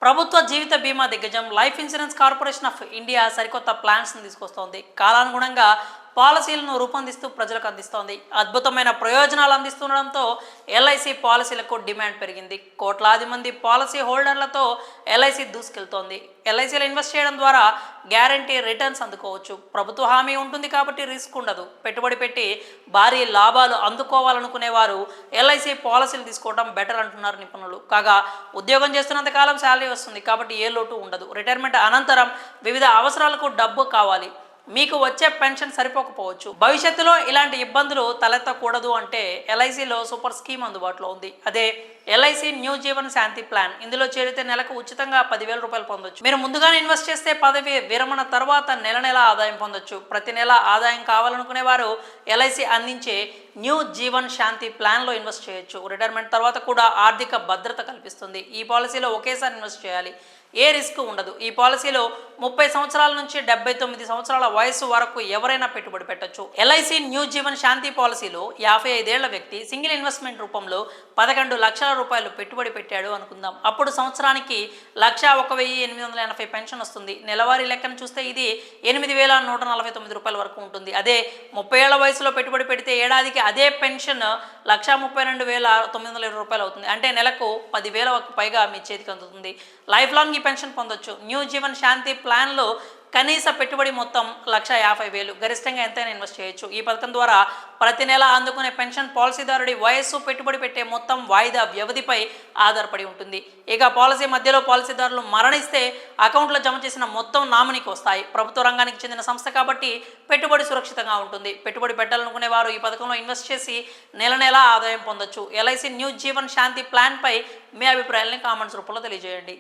ప్రభుత్వ జీవిత బీమా దిగ్గజం life insurance corporation of India సరికొత్త ప్లాన్స్ని తీసుకొస్తోంది. కాలానుగుణంగా పాలసీలను రూపొందిస్తూ ప్రజలకు అందిస్తోంది. అద్భుతమైన ప్రయోజనాలు అందిస్తుండడంతో ఎల్ఐసి పాలసీలకు డిమాండ్ పెరిగింది. కోట్లాది మంది పాలసీ హోల్డర్లతో ఎల్ఐసి దూసుకెళ్తోంది. ఎల్ఐసిలో ఇన్వెస్ట్ చేయడం ద్వారా గ్యారంటీ రిటర్న్స్ అందుకోవచ్చు. ప్రభుత్వ హామీ ఉంటుంది కాబట్టి రిస్క్ ఉండదు. పెట్టుబడి పెట్టి భారీ లాభాలు అందుకోవాలనుకునే వారు ఎల్ఐసి పాలసీలు తీసుకోవడం బెటర్ అంటున్నారు నిపుణులు. కాగా ఉద్యోగం చేస్తున్నంత కాలం శాలరీ వస్తుంది కాబట్టి ఏ లోటు ఉండదు. రిటైర్మెంట్ అనంతరం వివిధ అవసరాలకు డబ్బు కావాలి, మీకు వచ్చే పెన్షన్ సరిపోకపోవచ్చు. భవిష్యత్తులో ఇలాంటి ఇబ్బందులు తలెత్తకూడదు అంటే ఎల్ఐసిలో సూపర్ స్కీమ్ అందుబాటులో ఉంది. అదే ఎల్ఐసి న్యూ జీవన్ శాంతి ప్లాన్. ఇందులో చేరితే నెలకు ఉచితంగా 10,000 రూపాయలు పొందొచ్చు. మీరు ముందుగానే ఇన్వెస్ట్ చేస్తే పదవి విరమణ తర్వాత నెల నెల ఆదాయం పొందొచ్చు. ప్రతి నెల ఆదాయం కావాలనుకునే వారు ఎల్ఐసి అందించే న్యూ జీవన్ శాంతి ప్లాన్లో ఇన్వెస్ట్ చేయొచ్చు. రిటైర్మెంట్ తర్వాత కూడా ఆర్థిక భద్రత కల్పిస్తుంది. ఈ పాలసీలో ఒకేసారి ఇన్వెస్ట్ చేయాలి, ఏ రిస్క్ ఉండదు. ఈ పాలసీలో 30 సంవత్సరాల నుంచి 79 సంవత్సరాల వయసు వరకు ఎవరైనా పెట్టుబడి పెట్టొచ్చు. ఎల్ఐసి న్యూ జీవన్ శాంతి పాలసీలో 55 ఏళ్ల వ్యక్తి సింగిల్ ఇన్వెస్ట్మెంట్ రూపంలో 11 లక్షల రూపాయలు పెట్టుబడి పెట్టాడు అనుకుందాం. అప్పుడు సంవత్సరానికి 1,01,880 పెన్షన్ వస్తుంది. నెలవారీ లెక్కను చూస్తే ఇది 8,149 రూపాయల వరకు ఉంటుంది. అదే 30 ఏళ్ల వయసులో పెట్టుబడి పెడితే ఏడాదికి అదే పెన్షన్ 1,32,920 రూపాయలు అవుతుంది. అంటే నెలకు 10,000కు పైగా మీ చేతికి అందుతుంది. లైఫ్ లాంగ్ ఈ పెన్షన్ పొందొచ్చు. న్యూ జీవన్ శాంతి ప్లాన్లో కనీస పెట్టుబడి మొత్తం 1,50,000, గరిష్టంగా ఎంతైనా ఇన్వెస్ట్ చేయొచ్చు. ఈ పథకం ద్వారా ప్రతి నెల అందుకునే పెన్షన్ పాలసీదారుడి వయస్సు, పెట్టుబడి పెట్టే మొత్తం, వాయిదా వ్యవధిపై ఆధారపడి ఉంటుంది. ఇక పాలసీ మధ్యలో పాలసీదారులు మరణిస్తే అకౌంట్లో జమ చేసిన మొత్తం నామినీకి వస్తాయి. ప్రభుత్వ రంగానికి చెందిన సంస్థ కాబట్టి పెట్టుబడి సురక్షితంగా ఉంటుంది. పెట్టుబడి పెట్టాలనుకునే వారు ఈ పథకంలో ఇన్వెస్ట్ చేసి నెల నెలా ఆదాయం పొందొచ్చు. ఎల్ఐసి న్యూ జీవన్ శాంతి ప్లాన్పై మీ అభిప్రాయాలని కామెంట్స్ రూపంలో తెలియజేయండి.